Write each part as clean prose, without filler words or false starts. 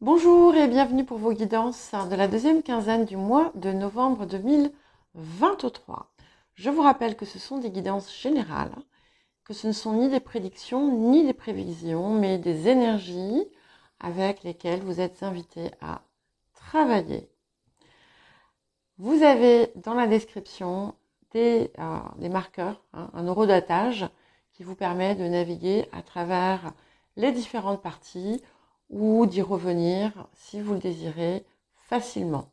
Bonjour et bienvenue pour vos guidances de la deuxième quinzaine du mois de novembre 2023. Je vous rappelle que ce sont des guidances générales, que ce ne sont ni des prédictions ni des prévisions, mais des énergies avec lesquelles vous êtes invités à travailler. Vous avez dans la description des marqueurs, un horodatage qui vous permet de naviguer à travers les différentes parties ou d'y revenir, si vous le désirez, facilement.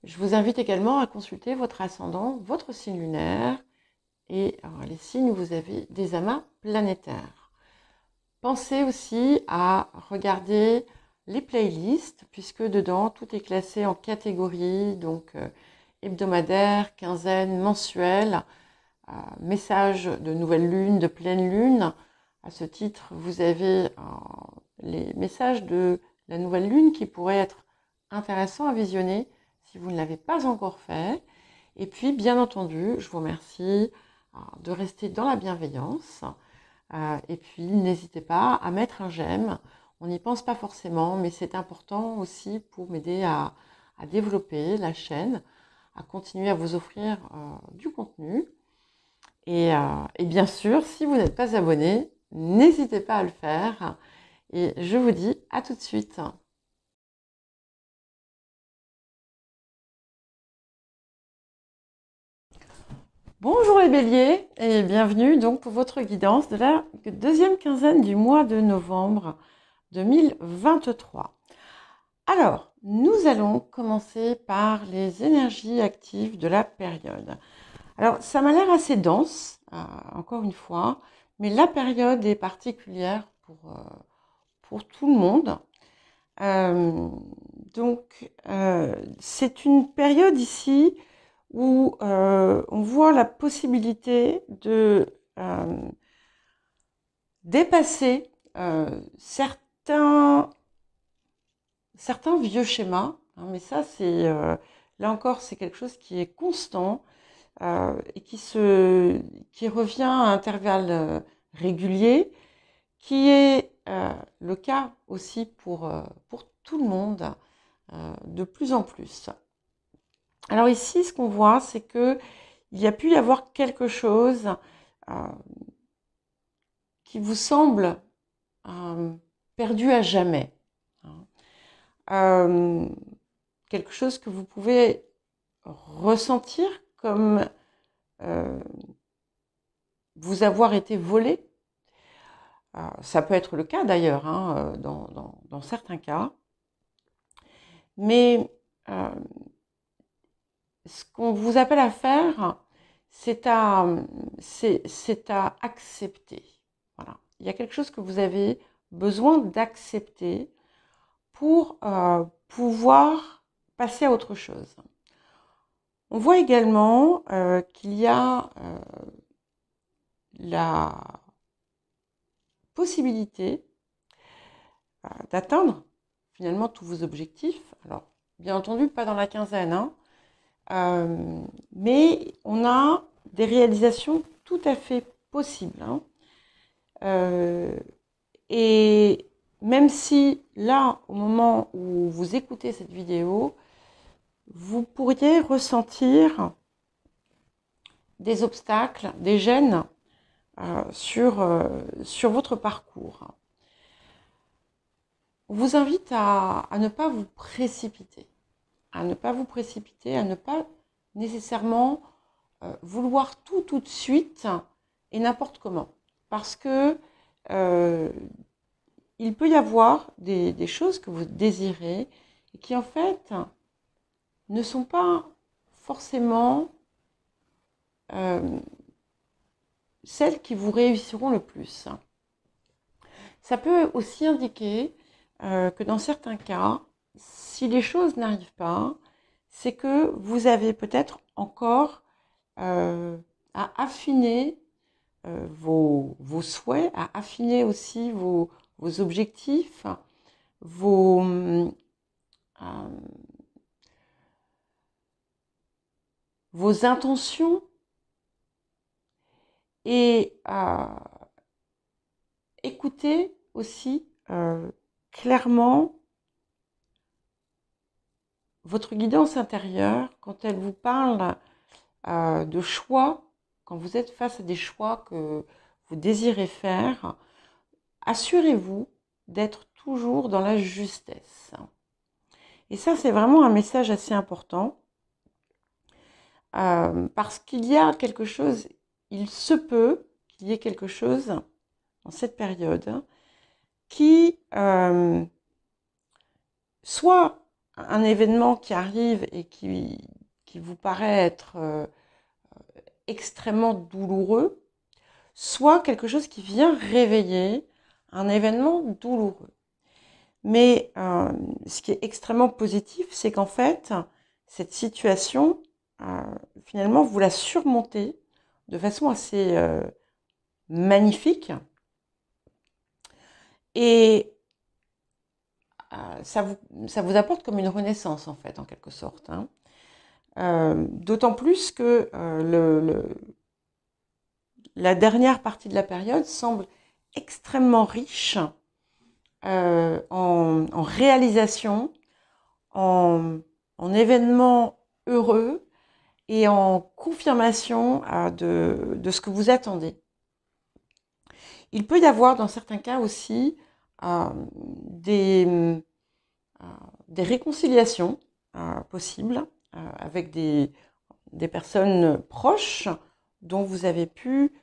Je vous invite également à consulter votre ascendant, votre signe lunaire et les signes où vous avez des amas planétaires. Pensez aussi à regarder les playlists, puisque dedans, tout est classé en catégories, donc hebdomadaire, quinzaine, mensuel, messages de nouvelle lune, de pleine lune. À ce titre, vous avez les messages de la nouvelle lune qui pourraient être intéressants à visionner si vous ne l'avez pas encore fait. Et puis, bien entendu, je vous remercie de rester dans la bienveillance. Et puis, n'hésitez pas à mettre un j'aime. On n'y pense pas forcément, mais c'est important aussi pour m'aider à développer la chaîne, à continuer à vous offrir du contenu. Et bien sûr, si vous n'êtes pas abonné, n'hésitez pas à le faire. Et je vous dis à tout de suite. Bonjour les béliers et bienvenue donc pour votre guidance de la deuxième quinzaine du mois de novembre 2023. Alors, nous allons commencer par les énergies actives de la période. Alors, ça m'a l'air assez dense, encore une fois, mais la période est particulière pour tout le monde. C'est une période ici où on voit la possibilité de dépasser certains vieux schémas, mais ça c'est là encore c'est quelque chose qui est constant et qui revient à intervalles réguliers, qui est le cas aussi pour tout le monde de plus en plus. Alors ici, ce qu'on voit, c'est que il y a pu y avoir quelque chose qui vous semble perdu à jamais. Quelque chose que vous pouvez ressentir comme vous avoir été volé. Ça peut être le cas d'ailleurs, dans certains cas. Mais ce qu'on vous appelle à faire, c'est à accepter. Voilà. Il y a quelque chose que vous avez besoin d'accepter pour pouvoir passer à autre chose. On voit également qu'il y a la possibilité d'atteindre finalement tous vos objectifs. Alors, bien entendu, pas dans la quinzaine, mais on a des réalisations tout à fait possibles. Et même si là, au moment où vous écoutez cette vidéo, vous pourriez ressentir des obstacles, des gênes sur votre parcours. On vous invite à ne pas vous précipiter, à ne pas nécessairement vouloir tout de suite et n'importe comment. Parce que il peut y avoir des choses que vous désirez et qui en fait ne sont pas forcément celles qui vous réussiront le plus. Ça peut aussi indiquer que dans certains cas, si les choses n'arrivent pas, c'est que vous avez peut-être encore à affiner vos souhaits, à affiner aussi vos objectifs, vos intentions et écouter aussi clairement, votre guidance intérieure, quand elle vous parle de choix, quand vous êtes face à des choix que vous désirez faire, assurez-vous d'être toujours dans la justesse. Et ça, c'est vraiment un message assez important, parce qu'il y a quelque chose, il se peut qu'il y ait quelque chose dans cette période qui soit un événement qui arrive et qui vous paraît être extrêmement douloureux, soit quelque chose qui vient réveiller un événement douloureux. Mais ce qui est extrêmement positif, c'est qu'en fait, cette situation, finalement, vous la surmontez de façon assez magnifique. Et ça vous apporte comme une renaissance, en fait, en quelque sorte. Hein. D'autant plus que la dernière partie de la période semble extrêmement riche en réalisation, en événements heureux et en confirmation de ce que vous attendez. Il peut y avoir dans certains cas aussi des réconciliations possibles avec des personnes proches dont vous avez pu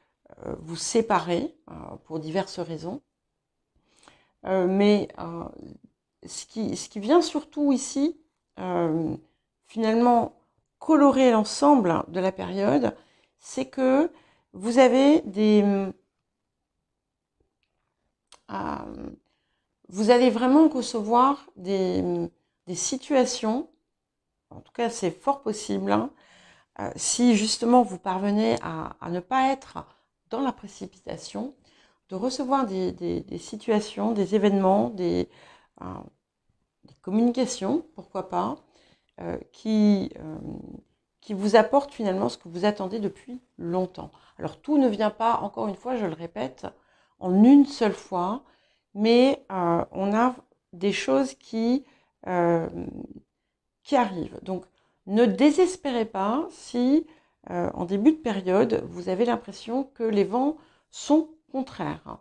vous séparer pour diverses raisons. Mais ce qui vient surtout ici, finalement, colorer l'ensemble de la période, c'est que vous avez vous allez vraiment recevoir des situations, en tout cas c'est fort possible, hein, si justement vous parvenez à ne pas être dans la précipitation, de recevoir des situations, des événements, des communications, pourquoi pas, qui vous apportent finalement ce que vous attendez depuis longtemps. Alors tout ne vient pas, encore une fois, je le répète, en une seule fois, mais on a des choses qui arrivent. Donc ne désespérez pas si en début de période, vous avez l'impression que les vents sont contraires.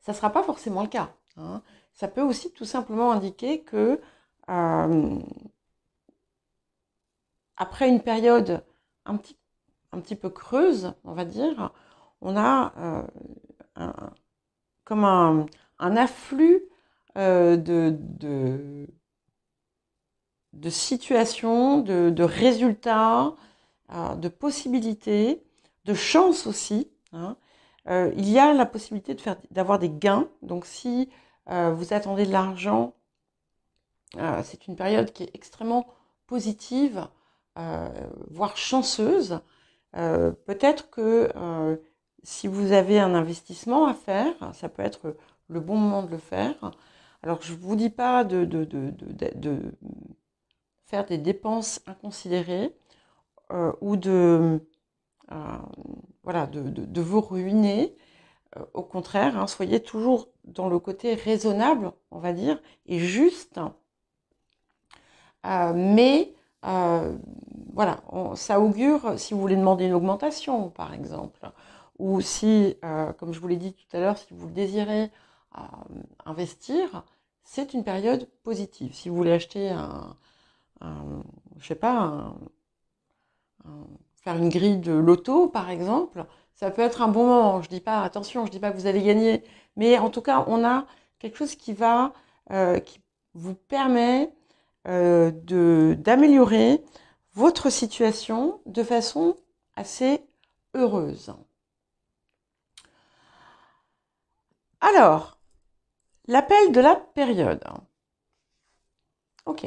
Ça ne sera pas forcément le cas. Hein. Ça peut aussi tout simplement indiquer que après une période un petit peu creuse, on va dire, on a comme un afflux de situations, de résultats, de possibilités, de chances aussi. Hein. Il y a la possibilité d'avoir des gains. Donc si vous attendez de l'argent, c'est une période qui est extrêmement positive, voire chanceuse. Peut-être que si vous avez un investissement à faire, ça peut être le bon moment de le faire. Alors je ne vous dis pas de faire des dépenses inconsidérées ou voilà, de vous ruiner. Au contraire, hein, soyez toujours dans le côté raisonnable, on va dire, et juste. Mais voilà, ça augure, si vous voulez demander une augmentation, par exemple, ou si, comme je vous l'ai dit tout à l'heure, si vous désirez investir, c'est une période positive. Si vous voulez acheter je sais pas, faire une grille de loto, par exemple, ça peut être un bon moment. Je dis pas, attention, je dis pas que vous allez gagner, mais en tout cas, on a quelque chose qui vous permet d'améliorer votre situation de façon assez heureuse. Alors, l'appel de la période. Ok.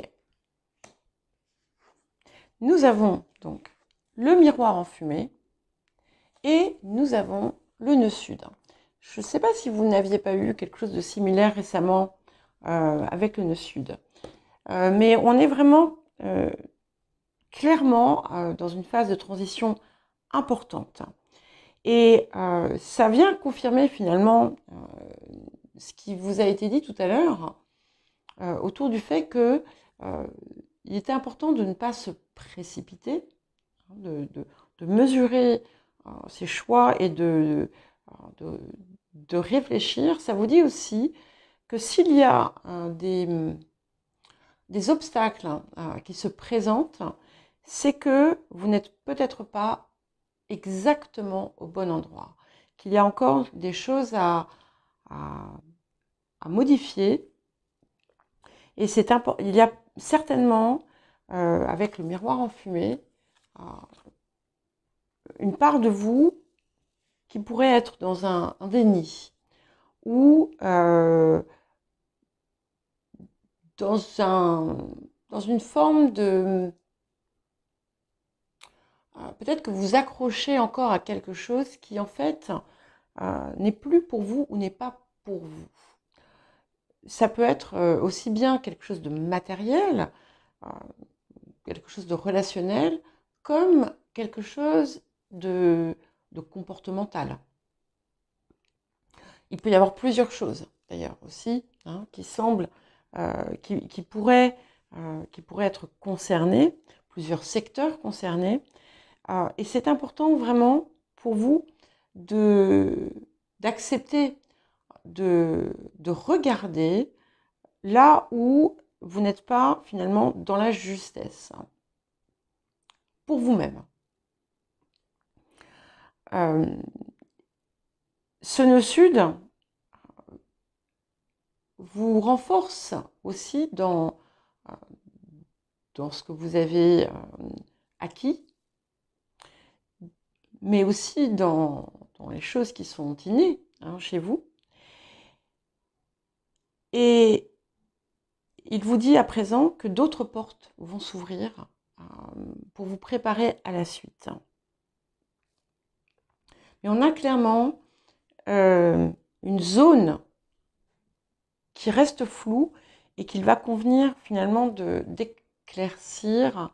Nous avons donc le miroir en fumée et nous avons le nœud sud. Je ne sais pas si vous n'aviez pas eu quelque chose de similaire récemment avec le nœud sud. Mais on est vraiment clairement dans une phase de transition importante. Et ça vient confirmer finalement ce qui vous a été dit tout à l'heure autour du fait que il était important de ne pas se précipiter, hein, de mesurer ses choix et de réfléchir. Ça vous dit aussi que s'il y a des obstacles qui se présentent, c'est que vous n'êtes peut-être pas exactement au bon endroit, qu'il y a encore des choses à modifier. Et il y a certainement, avec le miroir enfumé, une part de vous qui pourrait être dans un déni ou dans une forme de... peut-être que vous accrochez encore à quelque chose qui en fait n'est plus pour vous ou n'est pas pour vous. Ça peut être aussi bien quelque chose de matériel, quelque chose de relationnel, comme quelque chose de comportemental. Il peut y avoir plusieurs choses, d'ailleurs, aussi, hein, qui semblent, qui pourraient être concernées, plusieurs secteurs concernés. Et c'est important vraiment pour vous d'accepter, de regarder là où vous n'êtes pas finalement dans la justesse, hein, pour vous-même. Ce nœud sud vous renforce aussi dans ce que vous avez acquis, mais aussi dans les choses qui sont innées, hein, chez vous. Et il vous dit à présent que d'autres portes vont s'ouvrir pour vous préparer à la suite. Mais on a clairement une zone qui reste floue et qu'il va convenir finalement d'éclaircir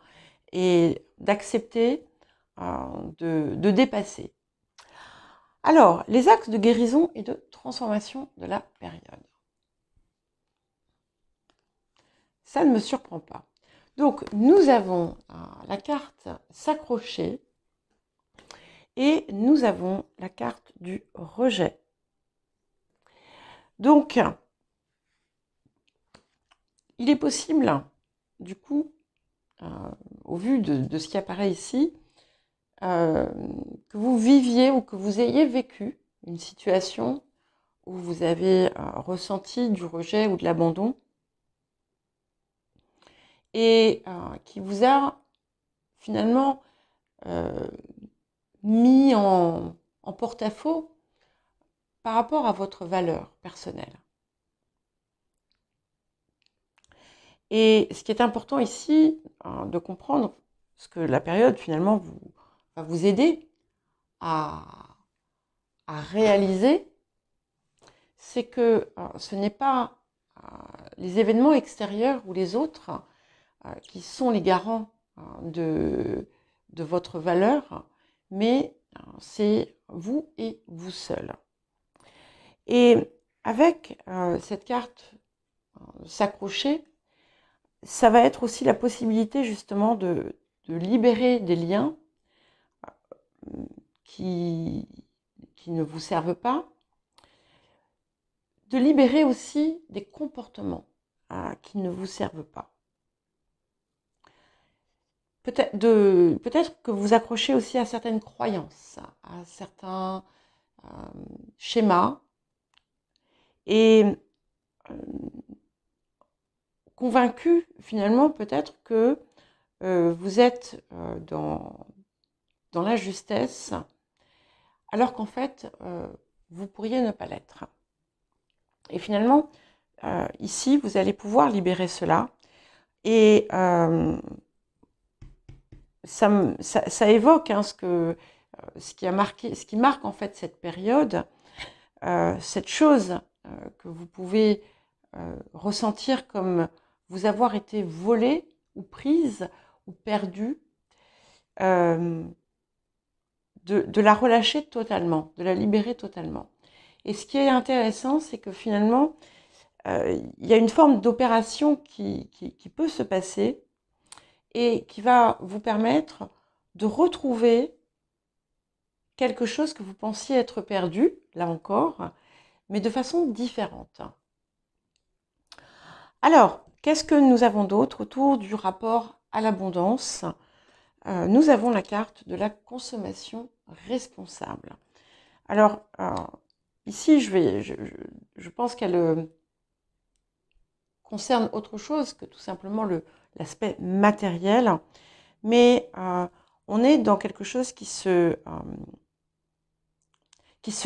et d'accepter, de dépasser. Alors, les axes de guérison et de transformation de la période. Ça ne me surprend pas. Donc, nous avons la carte s'accrocher et nous avons la carte du rejet. Donc, il est possible, du coup, au vu de ce qui apparaît ici, que vous viviez ou que vous ayez vécu une situation où vous avez ressenti du rejet ou de l'abandon et qui vous a finalement mis en porte-à-faux par rapport à votre valeur personnelle. Et ce qui est important ici, de comprendre, ce que la période finalement va vous aider à réaliser, c'est que ce n'est pas les événements extérieurs ou les autres qui sont les garants de votre valeur, mais c'est vous et vous seul. Et avec cette carte s'accrocher, ça va être aussi la possibilité justement de libérer des liens qui ne vous servent pas, de libérer aussi des comportements qui ne vous servent pas. Peut-être que vous accrochez aussi à certaines croyances, à certains schémas, et convaincu finalement peut-être que vous êtes dans la justesse, alors qu'en fait, vous pourriez ne pas l'être. Et finalement, ici, vous allez pouvoir libérer cela. Et ça évoque hein, ce qui marque en fait cette période, cette chose que vous pouvez ressentir comme vous avoir été volée ou prise ou perdue, de la relâcher totalement, de la libérer totalement. Et ce qui est intéressant, c'est que finalement, il y a une forme d'opération qui peut se passer et qui va vous permettre de retrouver quelque chose que vous pensiez être perdu, là encore, mais de façon différente. Alors, qu'est-ce que nous avons d'autre autour du rapport à l'abondance? Nous avons la carte de la consommation responsable. Alors, ici, je pense qu'elle concerne autre chose que tout simplement l'aspect matériel, mais on est dans quelque chose qui se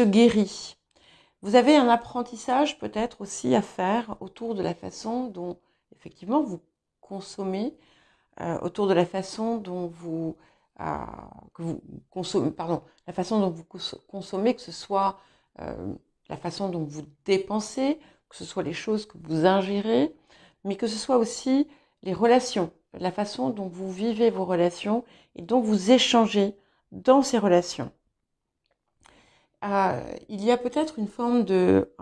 guérit. Vous avez un apprentissage peut-être aussi à faire autour de la façon dont, effectivement, vous consommez, autour de la façon dont vous, consommez, pardon, la façon dont vous consommez, que ce soit la façon dont vous dépensez, que ce soit les choses que vous ingérez, mais que ce soit aussi les relations, la façon dont vous vivez vos relations et dont vous échangez dans ces relations. Il y a peut-être une forme de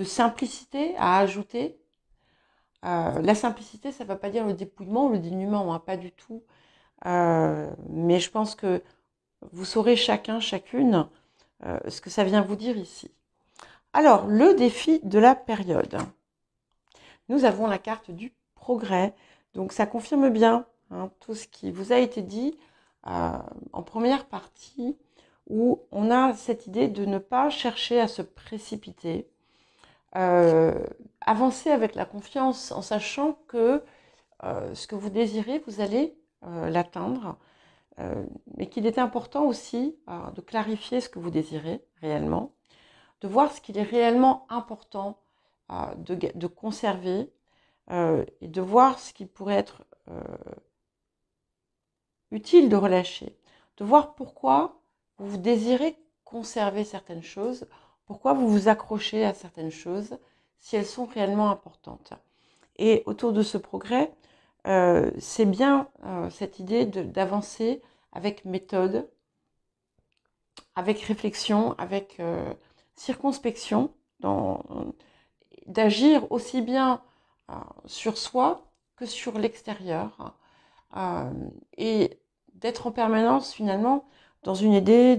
simplicité à ajouter. La simplicité, ça ne veut pas dire le dépouillement ou le dénuement, hein, pas du tout. Mais je pense que vous saurez chacun, chacune, ce que ça vient vous dire ici. Alors, le défi de la période. Nous avons la carte du progrès. Donc, ça confirme bien tout ce qui vous a été dit en première partie, où on a cette idée de ne pas chercher à se précipiter, avancer avec la confiance en sachant que ce que vous désirez, vous allez l'atteindre, mais qu'il est important aussi de clarifier ce que vous désirez réellement, de voir ce qu'il est réellement important de conserver et de voir ce qui pourrait être utile de relâcher, de voir pourquoi vous désirez conserver certaines choses, pourquoi vous vous accrochez à certaines choses, si elles sont réellement importantes. Et autour de ce progrès, c'est bien cette idée d'avancer avec méthode, avec réflexion, avec circonspection, d'agir aussi bien sur soi que sur l'extérieur, et d'être en permanence finalement dans une idée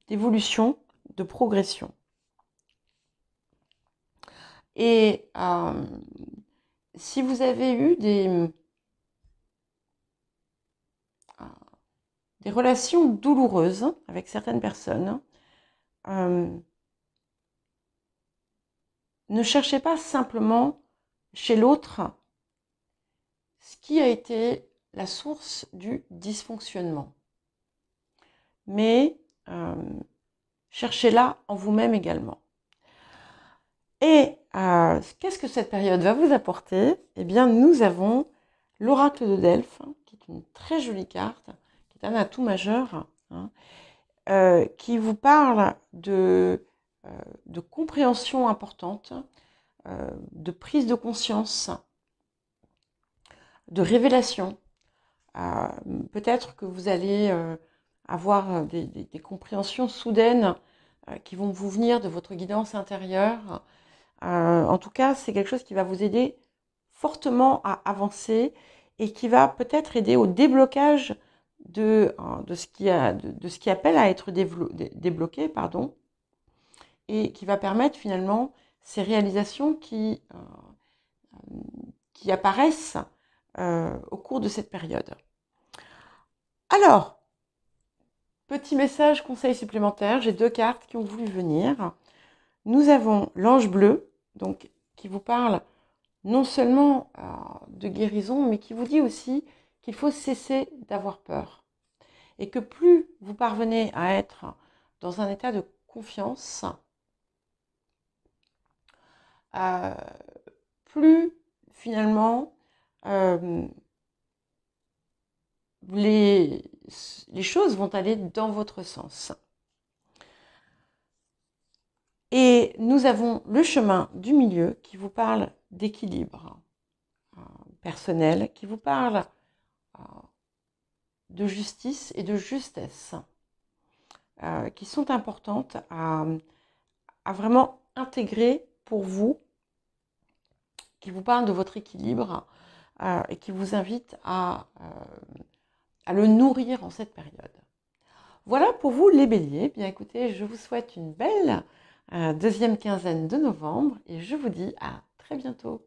d'évolution, de progression. Et si vous avez eu des relations douloureuses avec certaines personnes, ne cherchez pas simplement chez l'autre ce qui a été la source du dysfonctionnement, mais cherchez-la en vous-même également. Et qu'est-ce que cette période va vous apporter? Eh bien, nous avons l'oracle de Delphes, qui est une très jolie carte, qui est un atout majeur, qui vous parle de compréhension importante, de prise de conscience, de révélation. Peut-être que vous allez avoir des compréhensions soudaines qui vont vous venir de votre guidance intérieure. En tout cas, c'est quelque chose qui va vous aider fortement à avancer et qui va peut-être aider au déblocage de ce qui appelle à être débloqué, pardon, et qui va permettre finalement ces réalisations qui apparaissent au cours de cette période. Alors, petit message, conseil supplémentaire, j'ai 2 cartes qui ont voulu venir. Nous avons l'ange bleu, donc qui vous parle non seulement de guérison, mais qui vous dit aussi qu'il faut cesser d'avoir peur. Et que plus vous parvenez à être dans un état de confiance, plus finalement les choses vont aller dans votre sens. Et nous avons le chemin du milieu qui vous parle d'équilibre personnel, qui vous parle de justice et de justesse. qui sont importantes à vraiment intégrer pour vous, qui vous parlent de votre équilibre et qui vous invitent à le nourrir en cette période. Voilà pour vous les béliers. Bien écoutez, je vous souhaite une belle deuxième quinzaine de novembre et je vous dis à très bientôt.